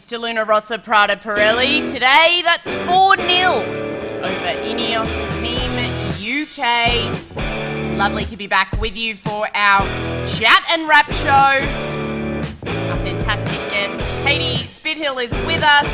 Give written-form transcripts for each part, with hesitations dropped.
to Luna Rossa Prada Pirelli. Today, that's 4-0 over INEOS Team UK. Lovely to be back with you for our chat and wrap show. Our fantastic guest, Katie Spithill, is with us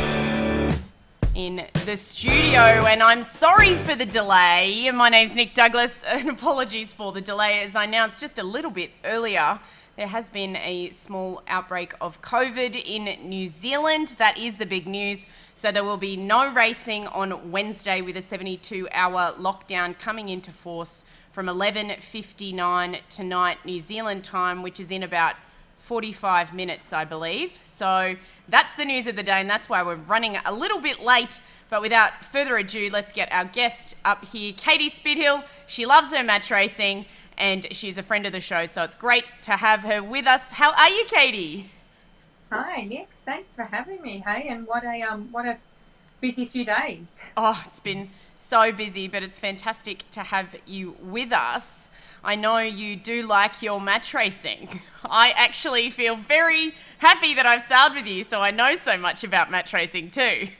in the studio, and I'm sorry for the delay. My name's Nick Douglas, and apologies for the delay. As I announced just a little bit earlier, there has been a small outbreak of COVID in New Zealand. That is the big news. So there will be no racing on Wednesday, with a 72-hour lockdown coming into force from 11:59 tonight New Zealand time, which is in about 45 minutes, I believe. So that's the news of the day, and that's why we're running a little bit late. But without further ado, let's get our guest up here, Katie Spithill. She loves her match racing, and she's a friend of the show, so it's great to have her with us. How are you, Katie? Hi, Nick. Thanks for having me. Hey, and what a busy few days. Oh, it's been so busy, but it's fantastic to have you with us. I know you do like your match racing. I actually feel very happy that I've sailed with you, so I know so much about match racing too.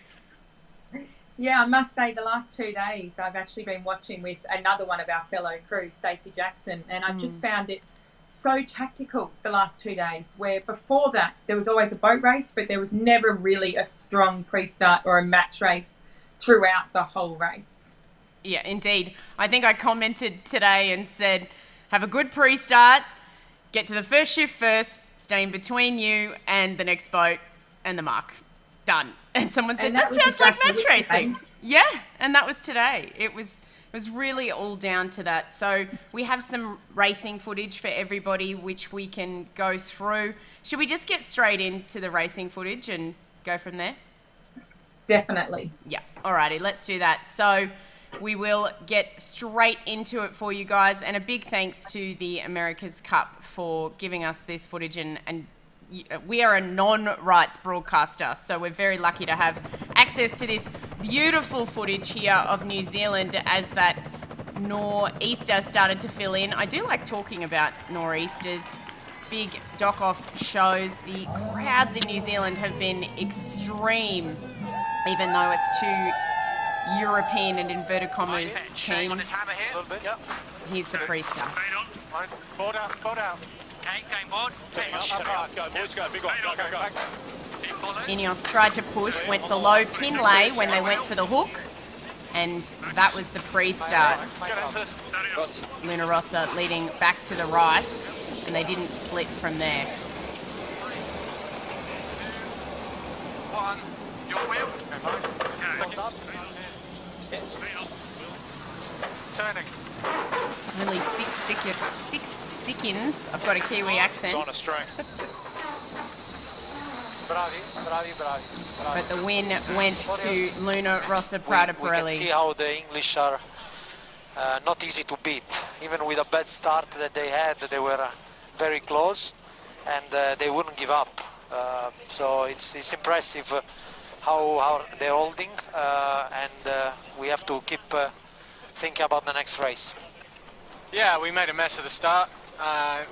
Yeah, I must say the last 2 days I've actually been watching with another one of our fellow crew, Stacey Jackson, and I've just found it so tactical the last 2 days, where before that there was always a boat race, but there was never really a strong pre-start or a match race throughout the whole race. Yeah, indeed. I think I commented today and said, have a good pre-start, get to the first shift first, stay in between you and the next boat and the mark. Done. And someone said, that sounds like match racing. Yeah, and that was today. It was really all down to that. So we have some racing footage for everybody, which we can go through. Should we just get straight into the racing footage and go from there? Definitely. Yeah, alrighty, let's do that. So we will get straight into it for you guys, and a big thanks to the America's Cup for giving us this footage, and we are a non-rights broadcaster, so we're very lucky to have access to this beautiful footage here of New Zealand as that nor'easter started to fill in. I do like talking about nor'easters, big dock-off shows. The crowds in New Zealand have been extreme, even though it's two European and inverted commas teams. Here's the pre-start. Board out. Okay, going board. INEOS tried to push, went below pin lay when they went for the hook, and that was the pre-start. Luna Rossa leading back to the right, and they didn't split from there. One, your wheel. Turning. Only six seconds. I've got a Kiwi accent. It's on a string. But the win went to Luna Rossa Prada We can Pirelli. see how the English are not easy to beat. Even with a bad start that they had, they were very close, and they wouldn't give up. So it's impressive how they're holding, and we have to keep thinking about the next race. Yeah, we made a mess at the start.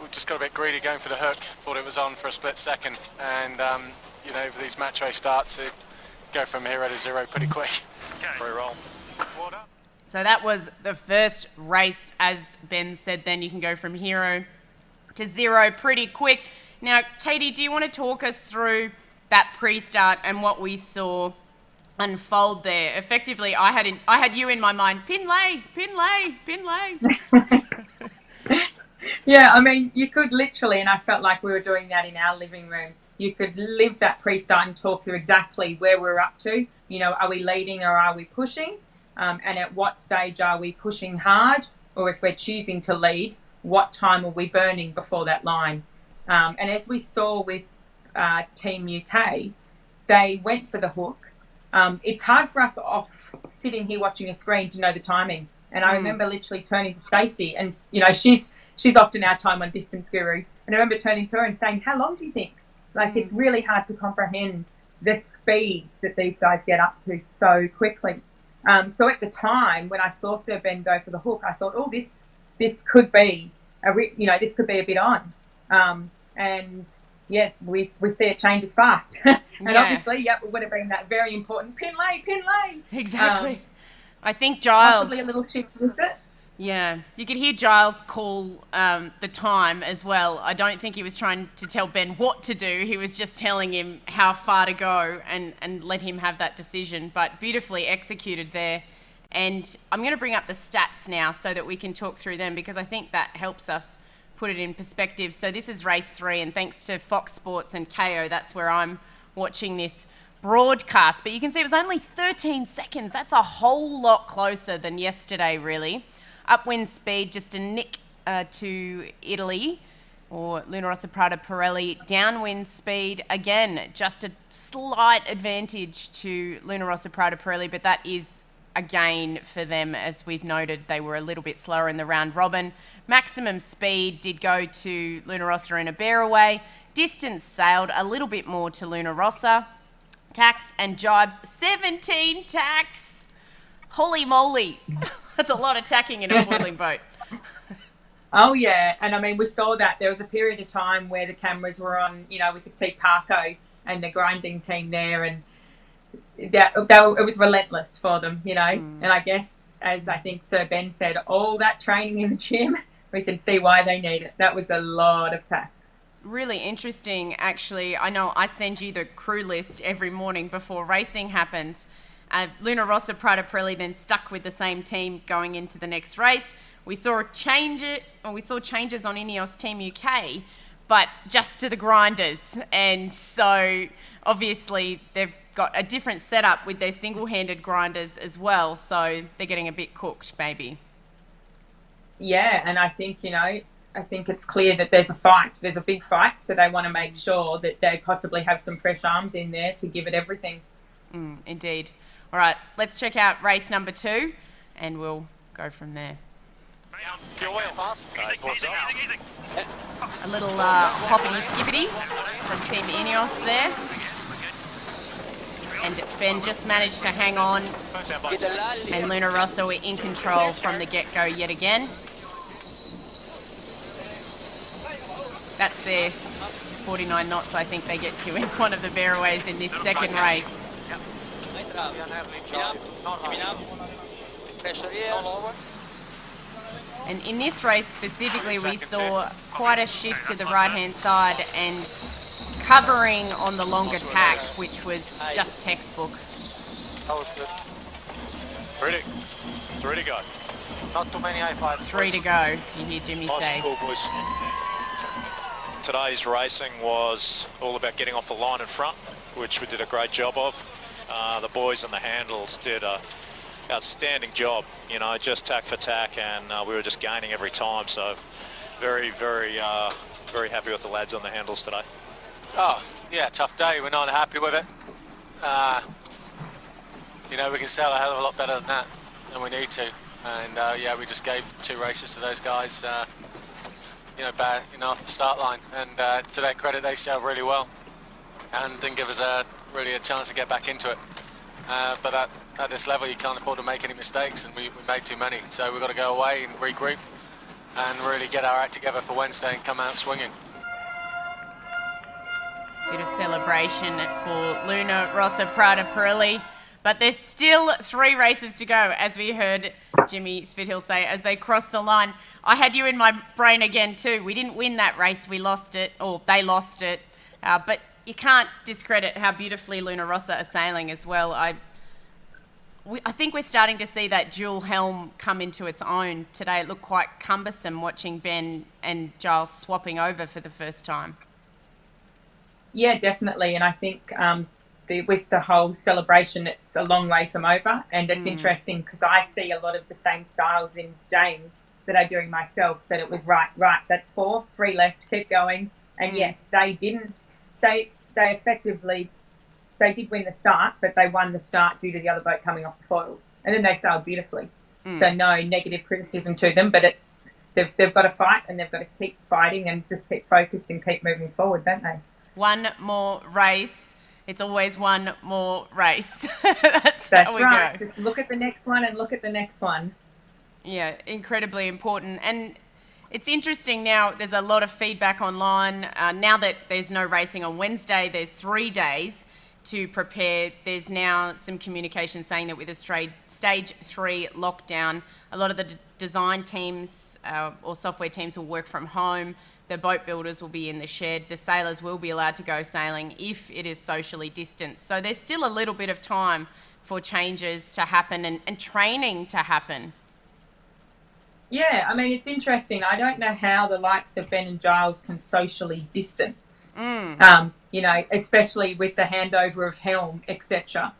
We just got a bit greedy going for the hook. Thought it was on for a split second, and you know, for these match race starts, it go from 0 to 0 pretty quick. Free roll. So that was the first race. As Ben said, then you can go from 0 to 0 pretty quick. Now, Katie, do you want to talk us through that pre-start and what we saw unfold there? Effectively, I had you in my mind, pin lay. Yeah, I mean, you could literally, and I felt like we were doing that in our living room, you could live that pre-start and talk through exactly where we're up to. You know, are we leading or are we pushing? And at what stage are we pushing hard? Or if we're choosing to lead, what time are we burning before that line? And as we saw with Team UK, they went for the hook. It's hard for us off sitting here watching a screen to know the timing. And I remember literally turning to Stacey, and you know, she's often our time on distance guru. And I remember turning to her and saying, how long do you think? Like, it's really hard to comprehend the speeds that these guys get up to so quickly. So at the time when I saw Sir Ben go for the hook, I thought, oh, this could be this could be a bit on. And yeah, we see it changes fast. And Yeah. obviously, it would have been that very important pin lane. Exactly. I think Giles... Possibly a little shift with it. Yeah, you could hear Giles call the time as well. I don't think he was trying to tell Ben what to do. He was just telling him how far to go and let him have that decision. But beautifully executed there. And I'm going to bring up the stats now so that we can talk through them, because I think that helps us put it in perspective. So this is race 3, and thanks to Fox Sports and KO, that's where I'm watching this broadcast. But you can see it was only 13 seconds. That's a whole lot closer than yesterday, really. Upwind speed, just a nick to Italy, or Luna Rossa Prada Pirelli. Downwind speed, again, just a slight advantage to Luna Rossa Prada Pirelli, but that is a gain for them. As we've noted, they were a little bit slower in the round robin. Maximum speed did go to Luna Rossa in a Bearaway. Distance sailed a little bit more to Luna Rossa. Tacks and jibes, 17 tacks. Holy moly. That's a lot of tacking in a foiling boat. Oh, yeah. And, I mean, we saw that. There was a period of time where the cameras were on, we could see Parko and the grinding team there, and it was relentless for them, And I guess, as I think Sir Ben said, all that training in the gym, we can see why they need it. That was a lot of tacks. Really interesting, actually. I know I send you the crew list every morning before racing happens. Luna Rossa Prada Pirelli then stuck with the same team going into the next race. We saw changes on INEOS Team UK, but just to the grinders. And so obviously they've got a different setup with their single-handed grinders as well. So they're getting a bit cooked, maybe. Yeah, and I think, it's clear that there's a fight. There's a big fight. So they want to make sure that they possibly have some fresh arms in there to give it everything. Indeed. All right, let's check out race number 2, and we'll go from there. A little hoppity-skippity from Team INEOS there. And Ben just managed to hang on, and Luna Rossa were in control from the get-go yet again. That's their 49 knots I think they get to in one of the Bearaways in this second race. And in this race specifically, we saw quite a shift to the right-hand side and covering on the longer tack, which was just textbook. That was good. 3 to go. Not too many high fives. 3 to go, you hear Jimmy say. Cool, boys. Today's racing was all about getting off the line in front, which we did a great job of. The boys and the handles did a outstanding job, just tack for tack, and we were just gaining every time. So very, very, very happy with the lads on the handles today. Oh, yeah, tough day. We're not happy with it. We can sail a hell of a lot better than that, and we need to. And we just gave 2 races to those guys, bad, off the start line. And to their credit, they sailed really well and didn't give us really a chance to get back into it. But at this level, you can't afford to make any mistakes, and we made too many. So we've got to go away and regroup and really get our act together for Wednesday and come out swinging. Bit of celebration for Luna Rossa Prada Pirelli, but there's still 3 races to go, as we heard Jimmy Spithill say as they cross the line. I had you in my brain again too. We didn't win that race, we lost it, or they lost it, but you can't discredit how beautifully Luna Rossa are sailing as well. I think we're starting to see that dual helm come into its own today. It looked quite cumbersome watching Ben and Giles swapping over for the first time. Yeah, definitely. And I think with the whole celebration, it's a long way from over. And it's interesting because I see a lot of the same styles in James that I do in myself, that it was right, that's 4, 3 left, keep going. And yes, they effectively did win the start, but they won the start due to the other boat coming off the foils. And then they sailed beautifully. So no negative criticism to them, but they've got to fight, and they've got to keep fighting and just keep focused and keep moving forward, don't they? One more race. It's always one more race. That's how we right. go. Just look at the next one and look at the next one. Yeah, incredibly important. And It's interesting now, there's a lot of feedback online. Now that there's no racing on Wednesday, there's 3 days to prepare. There's now some communication saying that with a stage 3 lockdown, a lot of the design teams or software teams will work from home. The boat builders will be in the shed. The sailors will be allowed to go sailing if it is socially distanced. So there's still a little bit of time for changes to happen and training to happen. Yeah, I mean, it's interesting. I don't know how the likes of Ben and Giles can socially distance, you know, especially with the handover of helm, etc.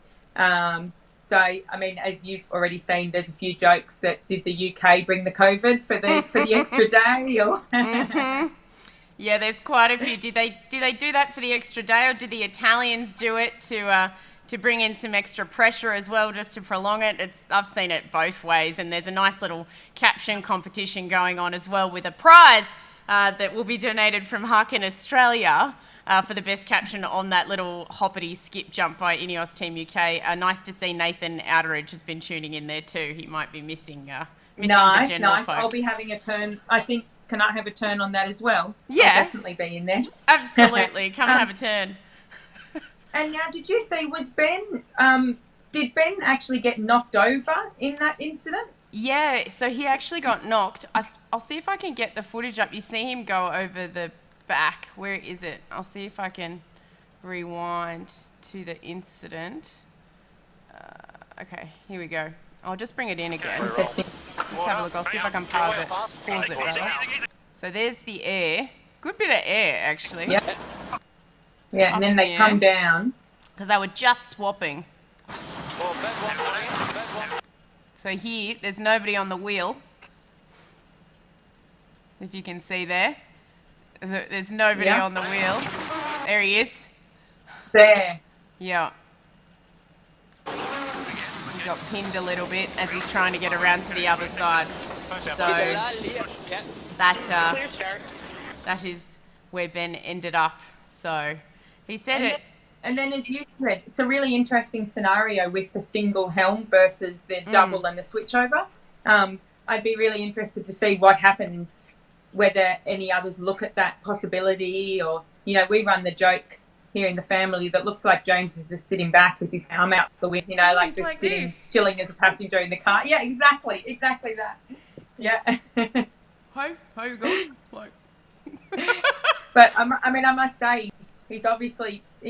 So, I mean, as you've already seen, there's a few jokes that did the UK bring the COVID for the extra day? Or Yeah, there's quite a few. Did they do that for the extra day, or did the Italians do it to bring in some extra pressure as well, just to prolong it? I've seen it both ways, and there's a nice little caption competition going on as well with a prize that will be donated from Harkin Australia for the best caption on that little hoppity skip jump by INEOS Team UK. Nice to see Nathan Outeridge has been tuning in there too. He might be missing the general folk. I'll be having a turn. I think, can I have a turn on that as well? Yeah. I'll definitely be in there. Absolutely. Come and have a turn. And now, did you see, did Ben actually get knocked over in that incident? Yeah, so he actually got knocked. I'll see if I can get the footage up. You see him go over the back. Where is it? I'll see if I can rewind to the incident. Okay, here we go. I'll just bring it in again. Let's have a look. I'll see if I can pause it rather. So there's the air. Good bit of air, actually. Yep. Yeah, and then they come down. Because they were just swapping. So here, there's nobody on the wheel. If you can see there. There's nobody on the wheel. There he is. There. Yeah. He got pinned a little bit as he's trying to get around to the other side. So that is where Ben ended up. So he said it. And then, as you said, it's a really interesting scenario with the single helm versus the double and the switchover. I'd be really interested to see what happens, whether any others look at that possibility, or, you know, we run the joke here in the family that looks like James is just sitting back with his arm out the window, you know, like just sitting, chilling as a passenger in the car. Yeah, exactly that. Yeah. How you going? Like. But I mean, I must say, he's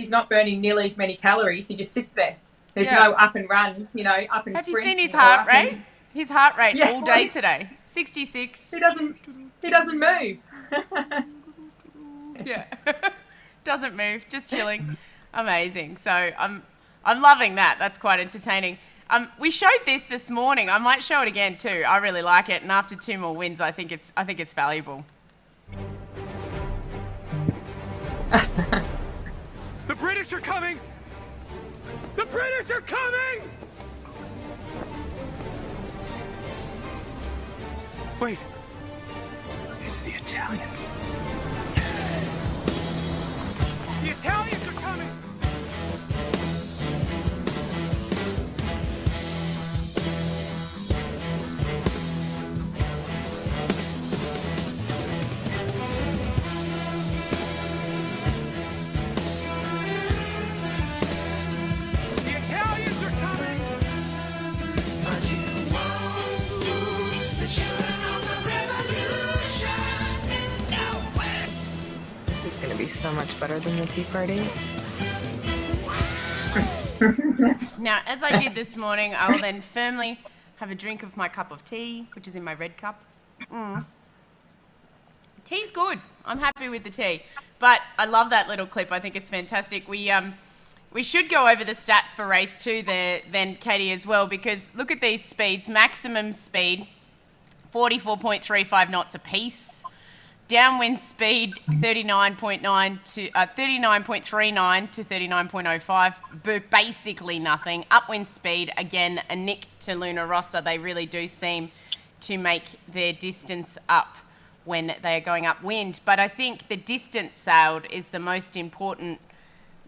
not burning nearly as many calories. He just sits there. There's no up and run, you know, up and sprint. Have you seen his heart rate? His heart rate all day today, 66. He doesn't move. Yeah, doesn't move, just chilling. Amazing. So I'm loving that. That's quite entertaining. We showed this morning. I might show it again too. I really like it, and after 2 more wins, I think it's valuable. The British are coming! The British are coming! Wait. It's the Italians. The Italians are coming! This is going to be so much better than the tea party. Now, as I did this morning, I will then firmly have a drink of my cup of tea, which is in my red cup. Tea's good. I'm happy with the tea. But I love that little clip. I think it's fantastic. We should go over the stats for race 2 there, then, Katie, as well, because look at these speeds. Maximum speed, 44.35 knots apiece. Downwind speed, 39.39 to 39.05, basically nothing. Upwind speed, again, a nick to Luna Rossa. They really do seem to make their distance up when they are going upwind. But I think the distance sailed is the most important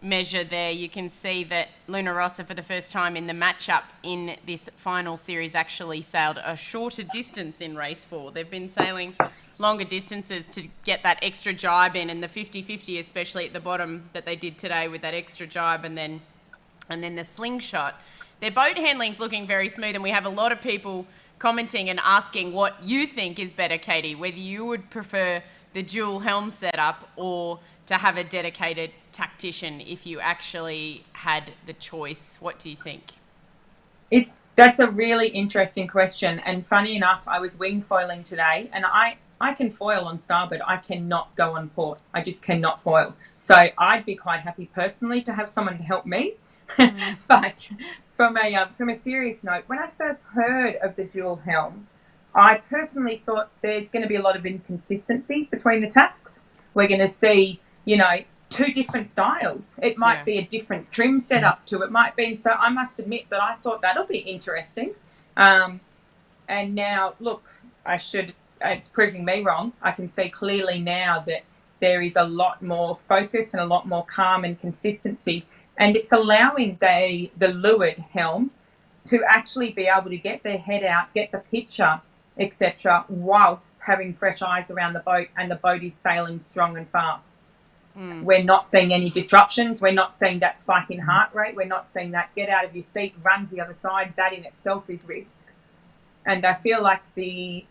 measure there. You can see that Luna Rossa, for the first time in the matchup in this final series, actually sailed a shorter distance in race 4. They've been sailing longer distances to get that extra jibe in, and the 50-50 especially at the bottom that they did today with that extra jibe and then the slingshot. Their boat handling's looking very smooth, and we have a lot of people commenting and asking what you think is better, Katie, whether you would prefer the dual helm setup or to have a dedicated tactician if you actually had the choice. What do you think? That's a really interesting question, and funny enough, I was wing foiling today, and I can foil on starboard. I cannot go on port. I just cannot foil. So I'd be quite happy personally to have someone to help me. But from a serious note, when I first heard of the dual helm, I personally thought there's going to be a lot of inconsistencies between the tacks. We're going to see, two different styles. It might be a different trim setup to it might be. So I must admit that I thought that'll be interesting. And now, look, it's proving me wrong. I can see clearly now that there is a lot more focus and a lot more calm and consistency. And it's allowing the leeward helm to actually be able to get their head out, get the picture, etc., whilst having fresh eyes around the boat, and the boat is sailing strong and fast. We're not seeing any disruptions. We're not seeing that spike in heart rate. We're not seeing that get out of your seat, run to the other side. That in itself is risk. And I feel like the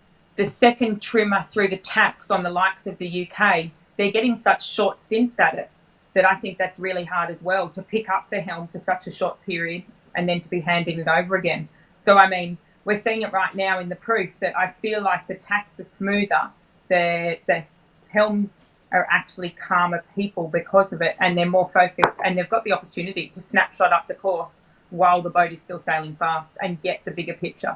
second trimmer through the tacks on the likes of the UK, they're getting such short stints at it that I think that's really hard as well, to pick up the helm for such a short period and then to be handing it over again. So, I mean, we're seeing it right now in the proof that I feel like the tacks are smoother. The helms are actually calmer people because of it, and they're more focused, and they've got the opportunity to snapshot up the course while the boat is still sailing fast and get the bigger picture.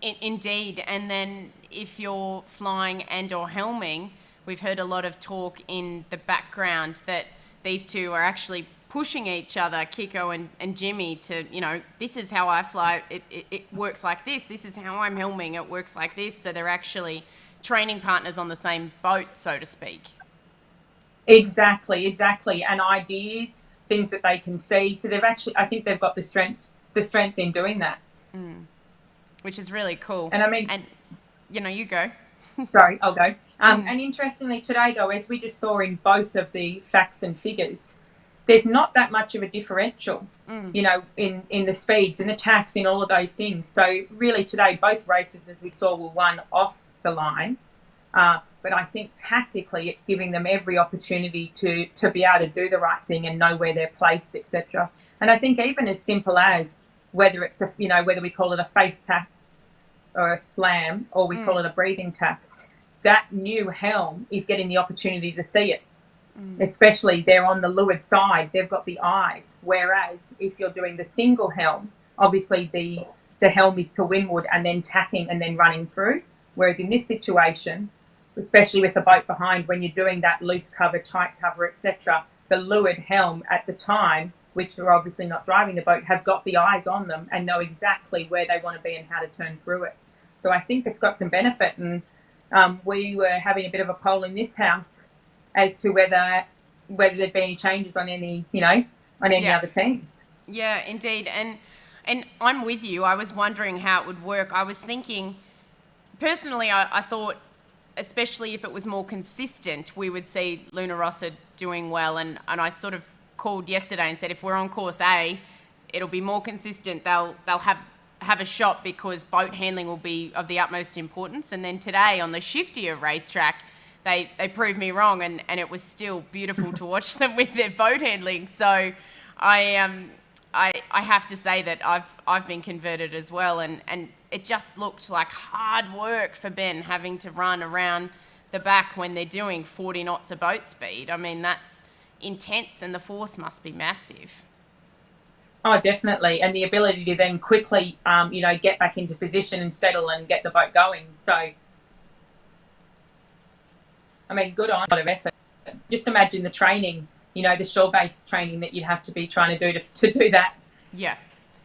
Indeed. And then if you're flying and or helming, we've heard a lot of talk in the background that these two are actually pushing each other, Kiko and Jimmy, to, this is how I fly, it works like this. This is how I'm helming, it works like this. So they're actually training partners on the same boat, so to speak. Exactly. And ideas, things that they can see. So I think they've got the strength in doing that. Which is really cool. And I mean... And, you go. Sorry, I'll go. And interestingly today, though, as we just saw in both of the facts and figures, there's not that much of a differential, in the speeds and the tacks, in all of those things. So really today, both races, as we saw, were won off the line. But I think tactically it's giving them every opportunity to be able to do the right thing and know where they're placed, etc. And I think even as simple as whether it's whether we call it a face tack or a slam, or we call it a breathing tack, that new helm is getting the opportunity to see it. Especially they're on the leeward side, they've got the eyes. Whereas if you're doing the single helm, obviously the helm is to windward and then tacking and then running through. Whereas in this situation, especially with the boat behind, when you're doing that loose cover, tight cover, etc., the leeward helm at the time, which are obviously not driving the boat, have got the eyes on them and know exactly where they want to be and how to turn through it. So I think it's got some benefit. And we were having a bit of a poll in this house as to whether there'd be any changes on any, other teams. Yeah, indeed. And I'm with you. I was wondering how it would work. I was thinking, personally, I thought, especially if it was more consistent, we would see Luna Rossa doing well. And I sort of called yesterday and said, if we're on course A, it'll be more consistent. They'll have a shot because boat handling will be of the utmost importance. And then today on the shiftier racetrack, they proved me wrong, and it was still beautiful to watch them with their boat handling. So I have to say that I've been converted as well, and it just looked like hard work for Ben having to run around the back when they're doing 40 knots of boat speed. I mean, that's intense, and the force must be massive. Oh, definitely. And the ability to then quickly, get back into position and settle and get the boat going. So, I mean, good on, a lot of effort. Just imagine the training, the shore-based training that you'd have to be trying to do to do that. Yeah,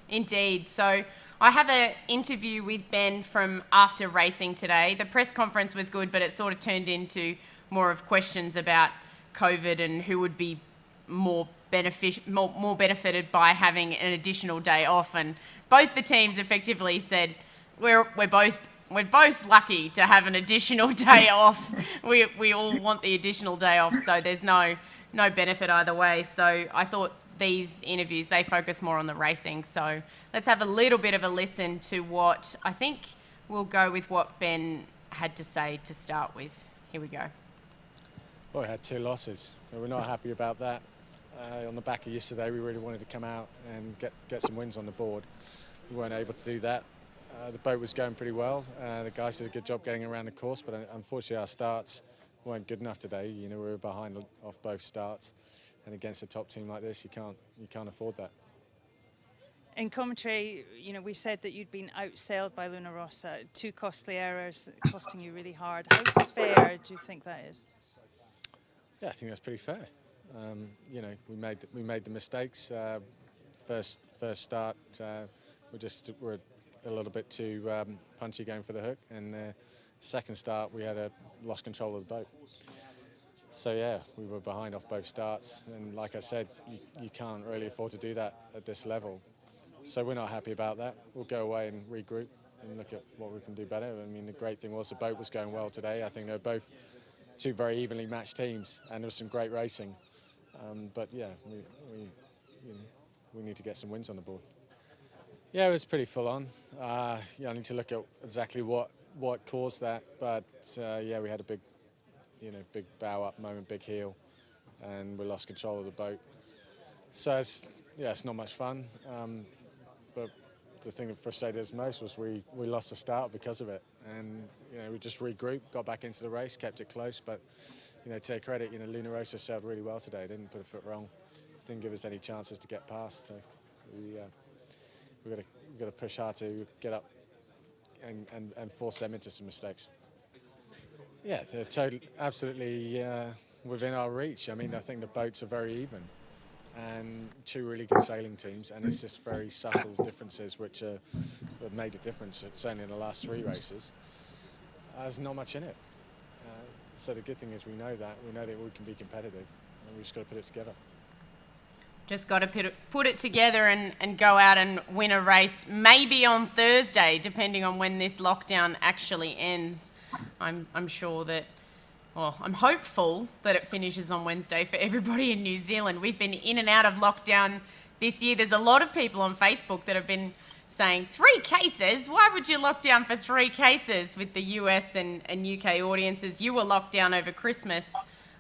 indeed. So I have an interview with Ben from after racing today. The press conference was good, but it sort of turned into more of questions about COVID and who would be more benefited by having an additional day off. And both the teams effectively said, we're both we're both lucky to have an additional day off. We all want the additional day off, so there's no benefit either way. So I thought these interviews, they focus more on the racing. So let's have a little bit of a listen to what I think we'll go with what Ben had to say to start with. Here we go. Well, we had 2 losses. We're not happy about that. On the back of yesterday, we really wanted to come out and get some wins on the board. We weren't able to do that. The boat was going pretty well. The guys did a good job getting around the course, but unfortunately our starts weren't good enough today. You know, we were behind off both starts, and against a top team like this, you can't afford that. In commentary, you know, we said that you'd been outsailed by Luna Rossa. 2 costly errors costing you really hard. How fair do you think that is? Yeah, I think that's pretty fair. You know, we made the mistakes. First start, we're a little bit too punchy going for the hook, and second start we lost control of the boat. So yeah, we were behind off both starts, and like I said, you can't really afford to do that at this level. So we're not happy about that. We'll go away and regroup and look at what we can do better. I mean, the great thing was the boat was going well today. I think they're both 2 very evenly matched teams, and there was some great racing. But yeah, we need to get some wins on the board. Yeah, it was pretty full on. Yeah, I need to look at exactly what caused that. But yeah, we had a big bow up moment, big heel, and we lost control of the boat. So it's not much fun. But the thing that frustrated us most was we lost the start because of it. And you know, we just regrouped, got back into the race, kept it close. But you know, to their credit, you know, Luna Rossa sailed really well today. Didn't put a foot wrong. Didn't give us any chances to get past. So we've got to push hard to get up and force them into some mistakes. Yeah, they're absolutely within our reach. I mean, I think the boats are very even, and 2 really good sailing teams, and it's just very subtle differences which have made a difference. Certainly in the last 3 races, there's not much in it. So the good thing is we know that we can be competitive, and we just got to put it together. Just got to put it together and go out and win a race, maybe on Thursday, depending on when this lockdown actually ends. I'm sure that, well, I'm hopeful that it finishes on Wednesday for everybody in New Zealand. We've been in and out of lockdown this year. There's a lot of people on Facebook that have been saying, 3 cases? Why would you lock down for 3 cases with the US and UK audiences? You were locked down over Christmas,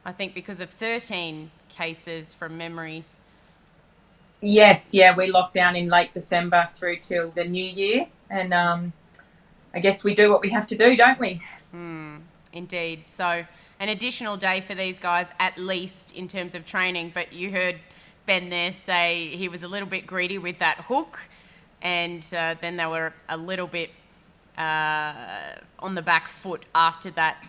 I think, because of 13 cases from memory. Yes, yeah, we locked down in late December through till the new year, and I guess we do what we have to do, don't we? Indeed. So an additional day for these guys, at least in terms of training. But you heard Ben there say he was a little bit greedy with that hook, and then they were a little bit on the back foot after that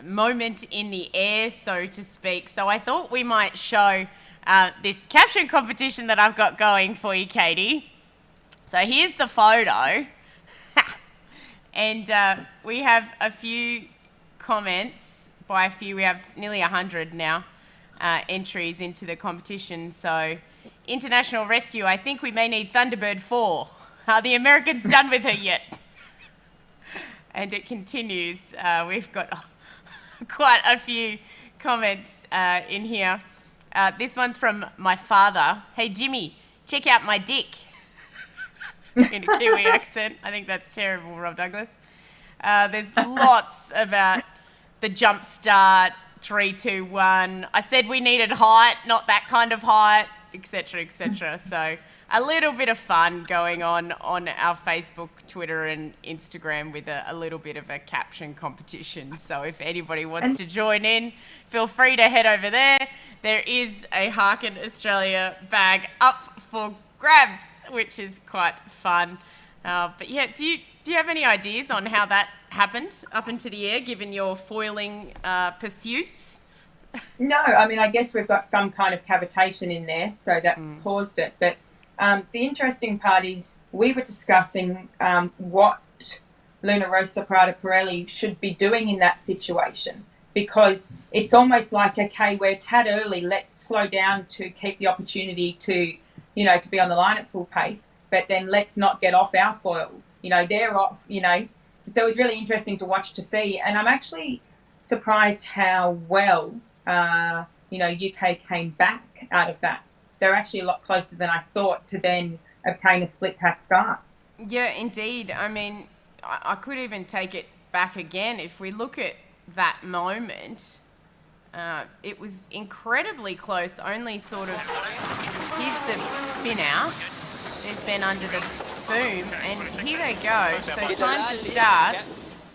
moment in the air, so to speak. So I thought we might show this caption competition that I've got going for you, Katie. So here's the photo. And we have a few comments. By a few, we have nearly 100 now entries into the competition. So International Rescue, I think we may need Thunderbird 4. Are the Americans done with her yet? And it continues. We've got quite a few comments in here. This one's from my father. Hey, Jimmy, check out my dick. In a Kiwi accent. I think that's terrible, Rob Douglas. There's lots about the jump start, 3, 2, 1. I said we needed height, not that kind of height, etc., etc. So a little bit of fun going on our Facebook, Twitter and Instagram with a little bit of a caption competition. So if anybody wants to join in, feel free to head over there. There is a Harkin Australia bag up for grabs, which is quite fun. But yeah, do you have any ideas on how that happened up into the air, given your foiling pursuits? No, I mean, I guess we've got some kind of cavitation in there, so that's caused it. But the interesting part is we were discussing what Luna Rossa Prada Pirelli should be doing in that situation, because it's almost like, okay, we're tad early, let's slow down to keep the opportunity to be on the line at full pace, but then let's not get off our foils. They're off, So it was really interesting to watch to see. And I'm actually surprised how well, UK came back out of that. They're actually a lot closer than I thought to then obtain a split pack start. Yeah, indeed. I mean, I could even take it back again. If we look at that moment, it was incredibly close. Only sort of, here's the spin out. There's Ben under the boom, and here they go. So time to start.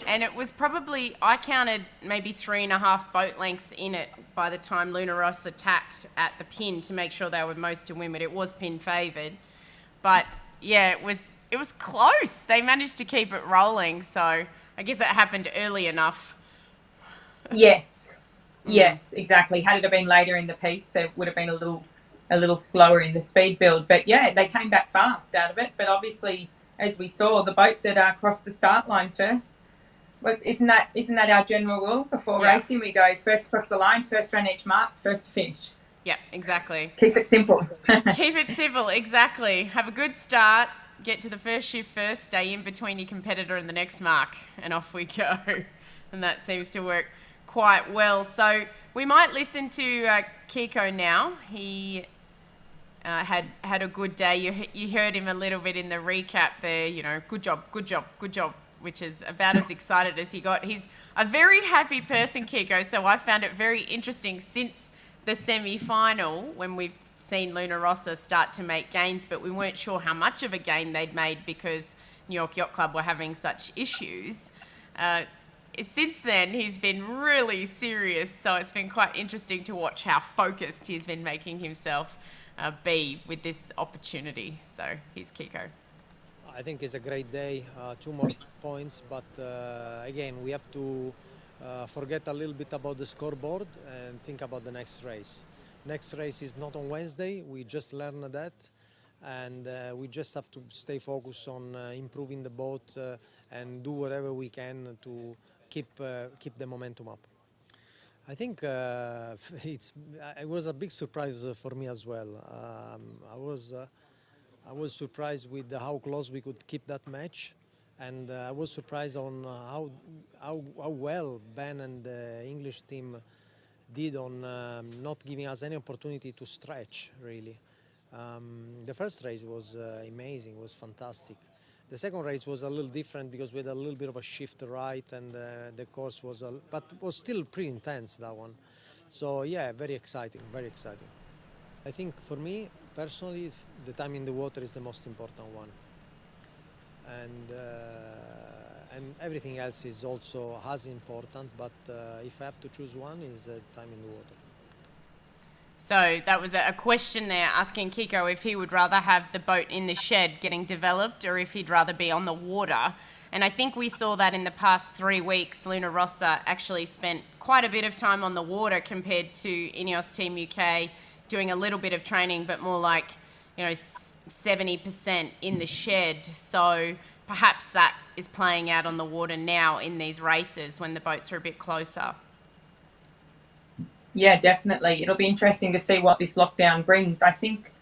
And it was probably, I counted maybe 3.5 boat lengths in it by the time Luna Rossa tacked at the pin to make sure they were most to windward. It was pin favoured. But yeah, it was close. They managed to keep it rolling. So I guess it happened early enough. Yes, exactly. Had it been later in the piece, it would have been a little slower in the speed build. But yeah, they came back fast out of it. But obviously, as we saw, the boat that crossed the start line first, well, isn't that our general rule before racing? We go first across the line, first run each mark, first finish. Yeah, exactly. Keep it simple. Keep it simple, exactly. Have a good start, get to the first shift first, stay in between your competitor and the next mark, and off we go. And that seems to work quite well. So we might listen to Kiko now. He had a good day. You heard him a little bit in the recap there, good job, which is about as excited as he got. He's a very happy person, Kiko, so I found it very interesting since the semi-final when we've seen Luna Rossa start to make gains, but we weren't sure how much of a gain they'd made because New York Yacht Club were having such issues. Since then, he's been really serious, so it's been quite interesting to watch how focused he's been making himself be with this opportunity. So here's Kiko. I think it's a great day, 2 more points, but again, we have to forget a little bit about the scoreboard and think about the next race. Next race is not on Wednesday, we just learned that, and we just have to stay focused on improving the boat and do whatever we can to keep the momentum up. I think it was a big surprise for me as well. I was surprised with how close we could keep that match, and I was surprised on how well Ben and the English team did on not giving us any opportunity to stretch, really. The first race was amazing, was fantastic. The second race was a little different because we had a little bit of a shift right, and the course was, but was still pretty intense, that one. So yeah, very exciting, very exciting. I think for me, personally, the time in the water is the most important one. And everything else is also as important, but if I have to choose one, is time in the water. So that was a question there asking Kiko if he would rather have the boat in the shed getting developed or if he'd rather be on the water. And I think we saw that in the past 3 weeks, Luna Rossa actually spent quite a bit of time on the water compared to INEOS Team UK, doing a little bit of training, but more like, 70% in the shed. So perhaps that is playing out on the water now in these races when the boats are a bit closer. Yeah, definitely. It'll be interesting to see what this lockdown brings. I think,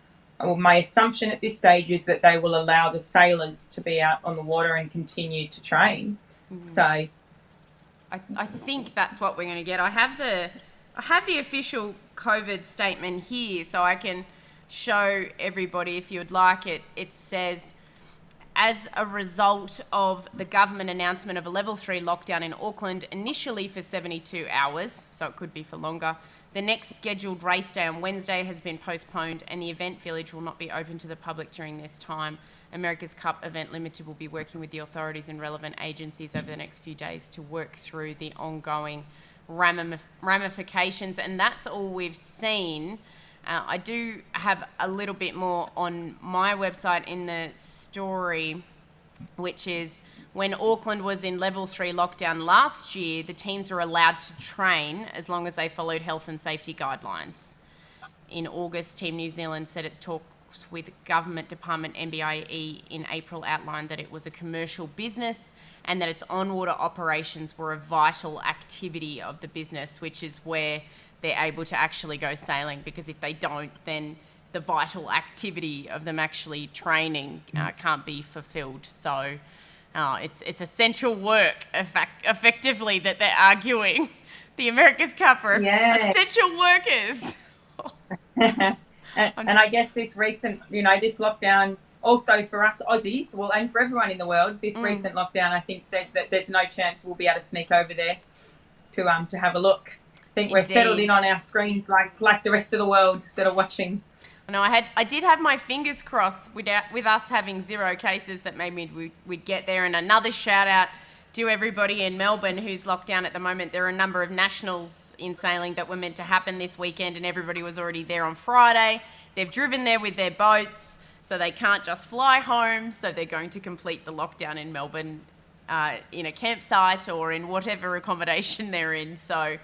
my assumption at this stage is that they will allow the sailors to be out on the water and continue to train. So I think that's what we're going to get. I have the official COVID statement here, so I can show everybody if you would like it. It says, as a result of the government announcement of a level 3 lockdown in Auckland, initially for 72 hours, so it could be for longer, the next scheduled race day on Wednesday has been postponed and the event village will not be open to the public during this time. America's Cup Event Limited will be working with the authorities and relevant agencies over the next few days to work through the ongoing ramifications, and that's all we've seen. I do have a little bit more on my website in the story, which is when Auckland was in level 3 lockdown last year, the teams were allowed to train as long as they followed health and safety guidelines. In August, Team New Zealand said its talks with Government Department MBIE in April outlined that it was a commercial business and that its on-water operations were a vital activity of the business, which is where they're able to actually go sailing, because if they don't, then the vital activity of them actually training can't be fulfilled. So Oh, it's essential work, effectively, that they're arguing. The America's Cup are essential workers. and I guess this recent, this lockdown also for us Aussies, well, and for everyone in the world, this recent lockdown, I think, says that there's no chance we'll be able to sneak over there to have a look. I think we're settled in on our screens like the rest of the world that are watching. No, I did have my fingers crossed with us having 0 cases that maybe we'd get there. And another shout out to everybody in Melbourne who's locked down at the moment. There are a number of nationals in sailing that were meant to happen this weekend, and everybody was already there on Friday. They've driven there with their boats, so they can't just fly home. So they're going to complete the lockdown in Melbourne in a campsite or in whatever accommodation they're in. So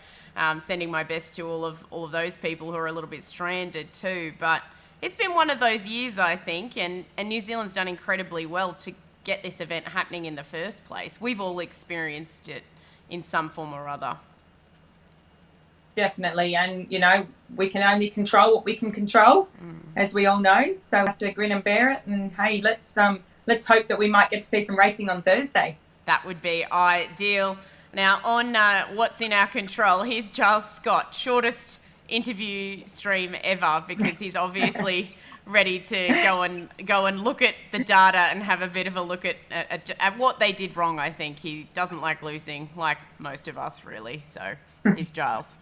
sending my best to all of those people who are a little bit stranded too. But it's been one of those years, I think, and New Zealand's done incredibly well to get this event happening in the first place. We've all experienced it in some form or other. Definitely, and we can only control what we can control, as we all know. So we have to grin and bear it. And hey, let's hope that we might get to see some racing on Thursday. That would be ideal. Now, on what's in our control, here's Giles Scott, shortest interview stream ever, because he's obviously ready to go and look at the data and have a bit of a look at what they did wrong. I think he doesn't like losing, like most of us, really. So here's Giles.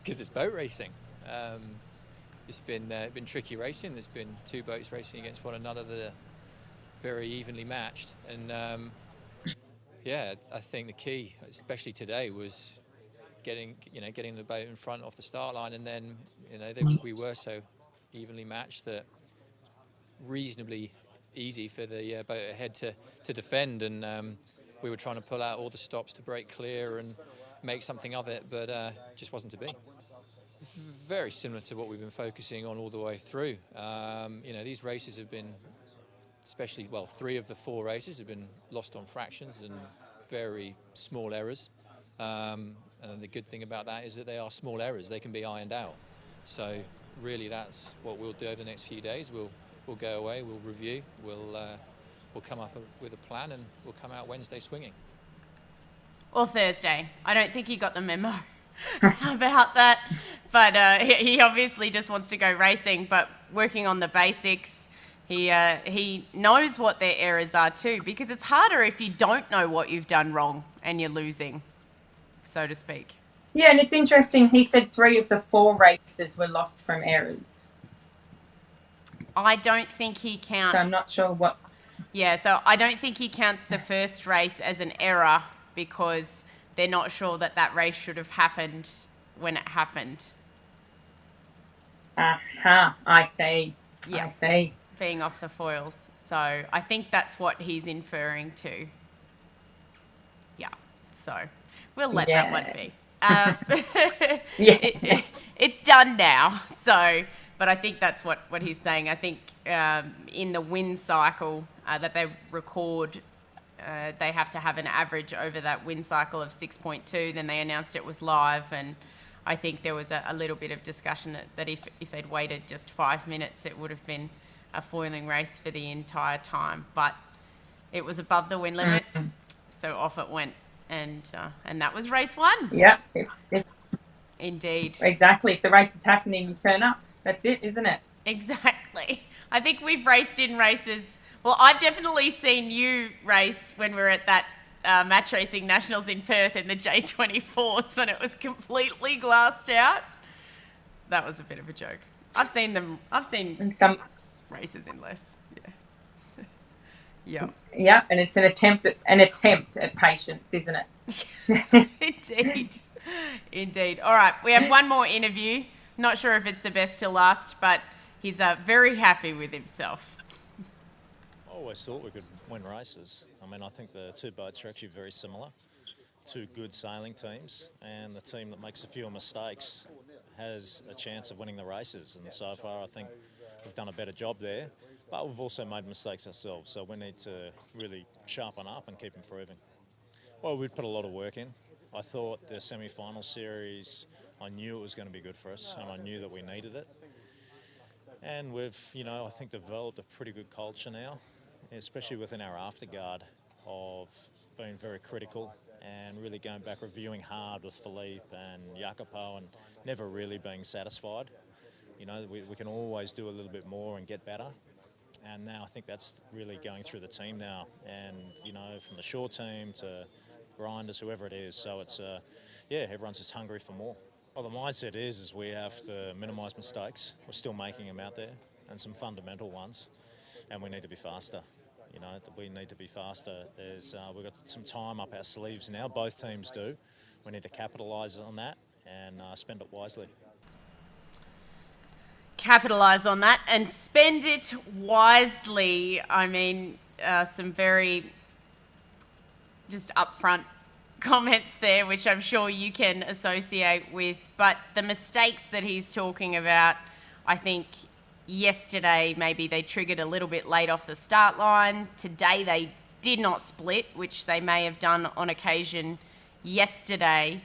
Because it's boat racing. It's been tricky racing. There's been 2 boats racing against one another that are very evenly matched, and I think the key, especially today, was getting the boat in front off the start line, and then we were so evenly matched that reasonably easy for the boat ahead to defend, and we were trying to pull out all the stops to break clear and make something of it, but just wasn't to be. Very similar to what we've been focusing on all the way through. These races have been, especially, 3 of the 4 races have been lost on fractions and very small errors. And the good thing about that is that they are small errors. They can be ironed out. So really that's what we'll do over the next few days. We'll go away, we'll review, we'll come up with a plan, and we'll come out Wednesday swinging. Or Thursday. I don't think he got the memo about that. But he obviously just wants to go racing, but working on the basics. He knows what their errors are too, because it's harder if you don't know what you've done wrong and you're losing, so to speak. Yeah, and it's interesting. He said 3 of the 4 races were lost from errors. I don't think he counts. So I'm not sure what. Yeah, so I don't think he counts the first race as an error because they're not sure that race should have happened when it happened. I see. Yeah. I see. Being off the foils. So I think that's what he's inferring to. Yeah, so we'll let that one be. It's done now. So, but I think that's what he's saying. I think in the wind cycle that they record, they have to have an average over that wind cycle of 6.2. Then they announced it was live, and I think there was a little bit of discussion that if they'd waited just 5 minutes, it would have been a foiling race for the entire time. But it was above the wind limit, so off it went. And that was race 1. Yeah. Indeed. Exactly. If the race is happening, you turn up. That's it, isn't it? Exactly. I think we've raced in races. Well, I've definitely seen you race when we were at that match racing nationals in Perth in the J24s when it was completely glassed out. That was a bit of a joke. I've seen some races in less. Yeah. Yeah. Yeah, and it's an attempt at patience, isn't it? Indeed. All right, we have one more interview. Not sure if it's the best till last, but he's very happy with himself. I always thought we could win races. I mean, I think the 2 boats are actually very similar. 2 good sailing teams, and the team that makes a few mistakes has a chance of winning the races. And so far, I think we've done a better job there. But we've also made mistakes ourselves, so we need to really sharpen up and keep improving. Well, we'd put a lot of work in. I thought the semi-final series, I knew it was going to be good for us, and I knew that we needed it. And we've, I think developed a pretty good culture now. especially within our afterguard, of being very critical and really going back, reviewing hard with Philippe and Jacopo, and never really being satisfied. You know, we can always do a little bit more and get better. And now I think that's really going through the team now. And, you know, from the shore team to grinders, whoever it is. So it's, yeah, everyone's just hungry for more. Well, the mindset is we have to minimise mistakes. We're still making them out there, and some fundamental ones. And we need to be faster. You know, we need to be faster. We've got some time up our sleeves now. Both teams do. We need to capitalise on that and spend it wisely. Capitalise on that and spend it wisely. I mean, some very just upfront comments there, which I'm sure you can associate with. But the mistakes that he's talking about, I think yesterday maybe they triggered a little bit late off the start line. Today they did not split, which they may have done on occasion yesterday.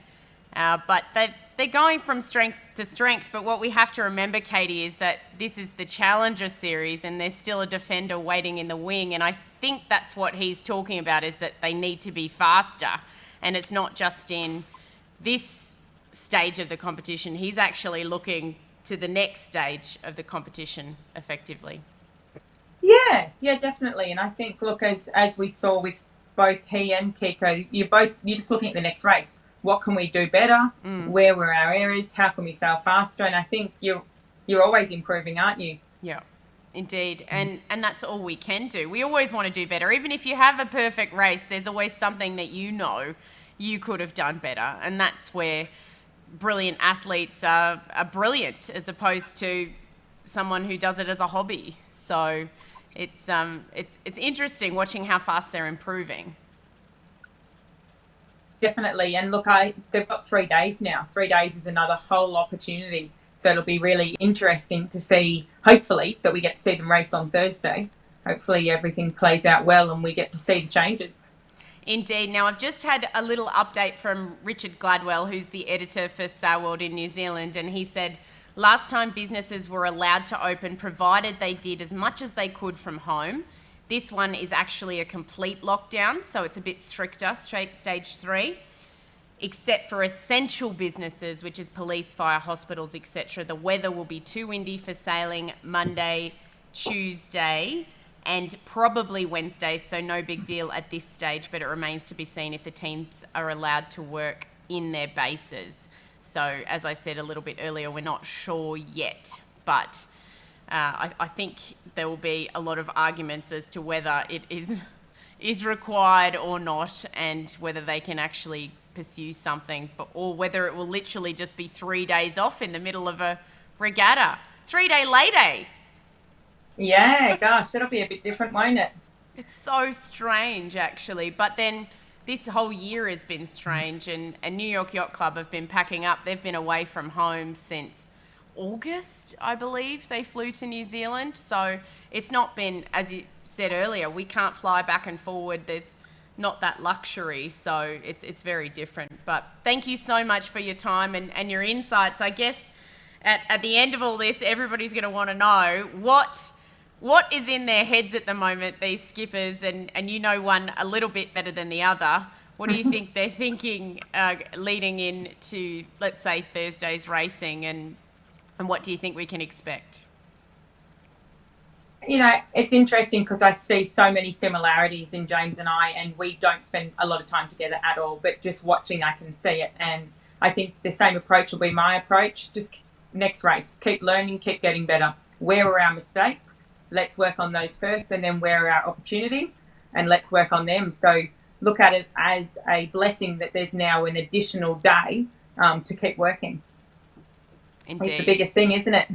But they're going from strength to strength. But what we have to remember, Katie, is that this is the Challenger Series and there's still a defender waiting in the wing. And I think that's what he's talking about, is that they need to be faster. And it's not just in this stage of the competition. He's actually looking to the next stage of the competition effectively. Yeah, definitely. And I think, look, as we saw with both he and Kiko, you're just looking at the next race. What can we do better? Where were our areas? How can we sail faster? And I think you're always improving, aren't you? Yeah, indeed. And that's all we can do. We always want to do better. Even if you have a perfect race, there's always something that you know you could have done better. And that's where brilliant athletes are brilliant, as opposed to someone who does it as a hobby. So it's interesting watching how fast they're improving. Definitely. And look, they've got 3 days now. 3 days is another whole opportunity. So it'll be really interesting to see, hopefully, that we get to see them race on Thursday. Hopefully everything plays out well and we get to see the changes. Indeed. Now, I've just had a little update from Richard Gladwell, who's the editor for Sail World in New Zealand, and he said last time businesses were allowed to open, provided they did as much as they could from home. This one is actually a complete lockdown, so it's a bit stricter, stage 3, except for essential businesses, which is police, fire, hospitals, etc. The weather will be too windy for sailing Monday, Tuesday, and probably Wednesday, so no big deal at this stage, but it remains to be seen if the teams are allowed to work in their bases. So, as I said a little bit earlier, we're not sure yet, but I think there will be a lot of arguments as to whether it is required or not, and whether they can actually pursue something, or whether it will literally just be 3 days off in the middle of a regatta. 3-day lay day. Yeah, gosh, that'll be a bit different, won't it? It's so strange, actually. But then this whole year has been strange, and New York Yacht Club have been packing up. They've been away from home since August, I believe. They flew to New Zealand. So it's not been, as you said earlier, we can't fly back and forward. There's not that luxury. So it's very different. But thank you so much for your time and your insights. I guess at the end of all this, everybody's going to want to know what is in their heads at the moment, these skippers, and you know one a little bit better than the other. What do you think they're thinking leading into, let's say, Thursday's racing, and what do you think we can expect? You know, it's interesting because I see so many similarities in James and I, and we don't spend a lot of time together at all, but just watching I can see it, and I think the same approach will be my approach. Just next race, keep learning, keep getting better. Where were our mistakes? Let's work on those first, and then where are our opportunities, and let's work on them. So look at it as a blessing that there's now an additional day to keep working. Indeed. It's the biggest thing, isn't it?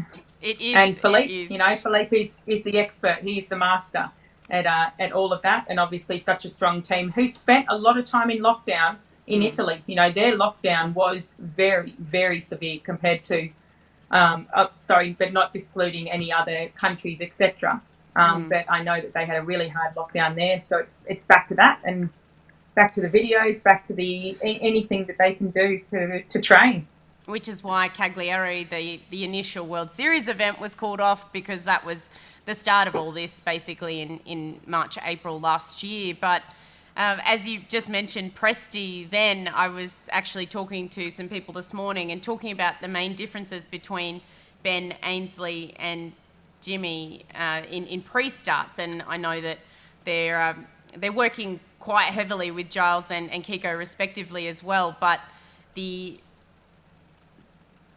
It is. And Philippe, you know, Philippe is the expert. He is the master at all of that, and obviously such a strong team who spent a lot of time in lockdown in Italy. You know, their lockdown was very, very severe compared to but not excluding any other countries, etc. But I know that they had a really hard lockdown there, so it's back to that, and back to the videos, back to the anything that they can do to train. which is why Cagliari, the initial World Series event, was called off, because that was the start of all this basically in March, April last year. But as you just mentioned, Presti, then I was actually talking to some people this morning and talking about the main differences between Ben Ainsley and Jimmy in pre-starts. And I know that they're working quite heavily with Giles and Kiko respectively as well. But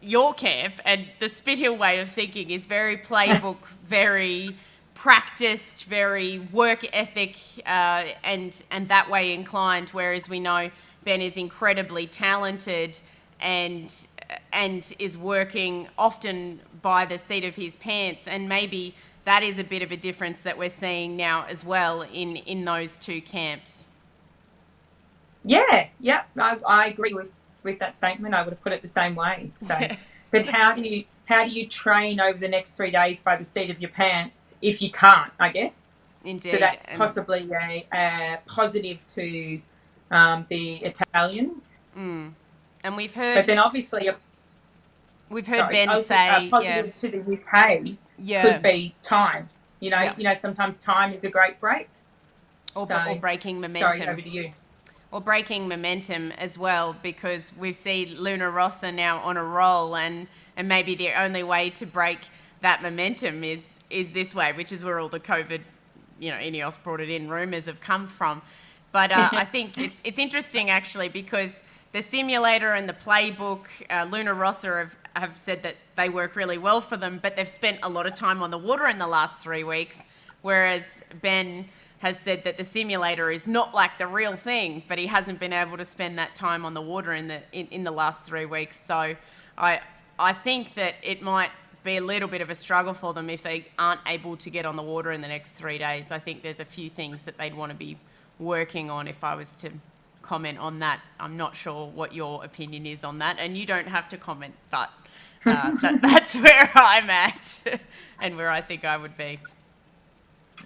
your camp and the Spithill way of thinking is very playbook, very practiced, very work ethic, and that way inclined, whereas we know Ben is incredibly talented and is working often by the seat of his pants, and maybe that is a bit of a difference that we're seeing now as well in those two camps. Yeah, I agree with that statement. I would have put it the same way. So, but how do you train over the next 3 days by the seat of your pants if you can't, I guess? Indeed. So that's possibly a positive to the Italians. Mm. And we've heard... But then obviously... Ben say... positive to the UK could be time. You know, sometimes time is a great break. Or breaking momentum. Sorry, over to you. Or breaking momentum as well, because we've seen Luna Rossa now on a roll, and maybe the only way to break that momentum is this way, which is where all the COVID, INEOS brought it in, rumours have come from. But I think it's interesting actually, because the simulator and the playbook, Luna Rossa have said that they work really well for them, but they've spent a lot of time on the water in the last 3 weeks, whereas Ben has said that the simulator is not like the real thing, but he hasn't been able to spend that time on the water in the last 3 weeks. So I think that it might be a little bit of a struggle for them if they aren't able to get on the water in the next 3 days. I think there's a few things that they'd want to be working on if I was to comment on that. I'm not sure what your opinion is on that, and you don't have to comment, but that's where I'm at and where I think I would be.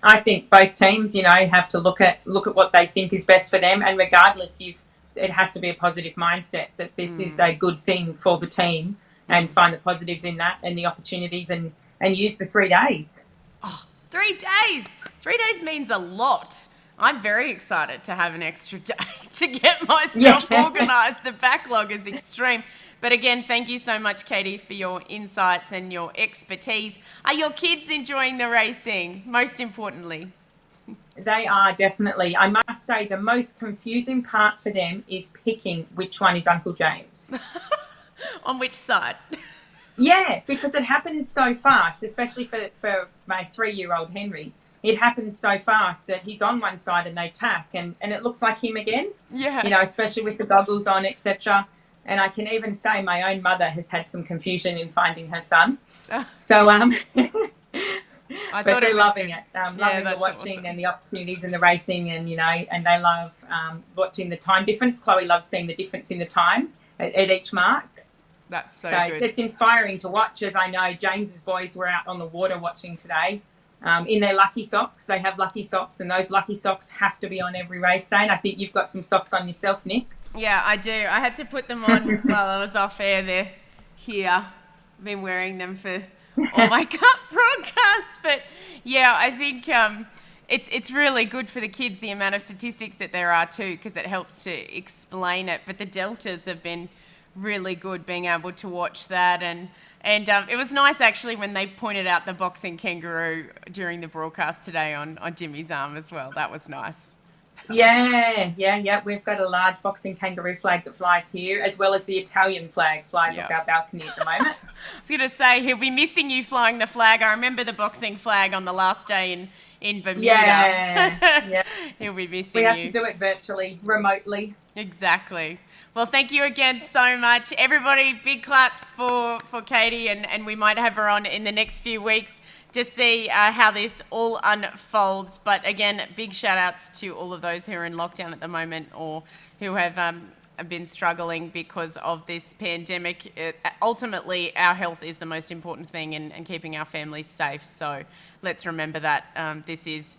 I think both teams, have to look at what they think is best for them, and regardless, it has to be a positive mindset that this is a good thing for the team, and find the positives in that and the opportunities, and use the 3 days. Oh, 3 days! 3 days means a lot. I'm very excited to have an extra day to get myself organised. The backlog is extreme. But again, thank you so much, Katie, for your insights and your expertise. Are your kids enjoying the racing, most importantly? They are, definitely. I must say the most confusing part for them is picking which one is Uncle James. On which side? Yeah, because it happens so fast, especially for my 3-year-old Henry. It happens so fast that he's on one side and they tack, and it looks like him again. Yeah. Especially with the goggles on, etc. And I can even say my own mother has had some confusion in finding her son. So, but they're loving it. Loving the watching awesome. And the opportunities in the racing, and and they love watching the time difference. Chloe loves seeing the difference in the time at each mark. That's so good. It's inspiring to watch, as I know James's boys were out on the water watching today. In their lucky socks. They have lucky socks, and those lucky socks have to be on every race day. And I think you've got some socks on yourself, Nick. Yeah, I do. I had to put them on while I was off air. They're here. I've been wearing them for all my Cup broadcasts. But yeah, I think it's really good for the kids, the amount of statistics that there are too, because it helps to explain it. But the deltas have been really good, being able to watch that. And it was nice actually when they pointed out the boxing kangaroo during the broadcast today on Jimmy's arm as well. That was nice. Yeah. We've got a large boxing kangaroo flag that flies here, as well as the Italian flag flies off our balcony at the moment. I was going to say, he'll be missing you flying the flag. I remember the boxing flag on the last day in Bermuda. Yeah. He'll be missing you. We have to do it virtually, remotely. Exactly. Well, thank you again so much. Everybody, big claps for Katie, and we might have her on in the next few weeks to see how this all unfolds. But again, big shout outs to all of those who are in lockdown at the moment, or who have been struggling because of this pandemic. Ultimately, our health is the most important thing, and keeping our families safe. So let's remember that this is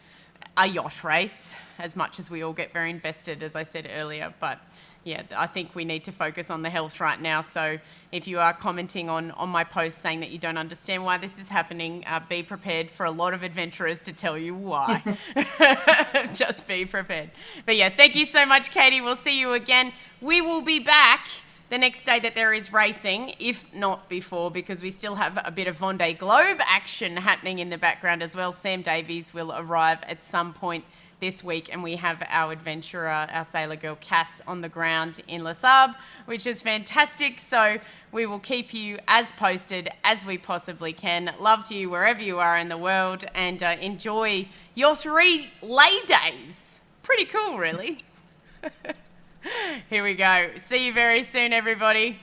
a yacht race, as much as we all get very invested, as I said earlier. But yeah, I think we need to focus on the health right now. So if you are commenting on my post saying that you don't understand why this is happening, be prepared for a lot of adventurers to tell you why. Just be prepared. But yeah, thank you so much, Katie. We'll see you again. We will be back the next day that there is racing, if not before, because we still have a bit of Vendée Globe action happening in the background as well. Sam Davies will arrive at some point this week, and we have our adventurer, our sailor girl Cass, on the ground in Les Arbres, which is fantastic. So we will keep you as posted as we possibly can. Love to you wherever you are in the world, and enjoy your 3 lay days. Pretty cool, really. Here we go. See you very soon, everybody.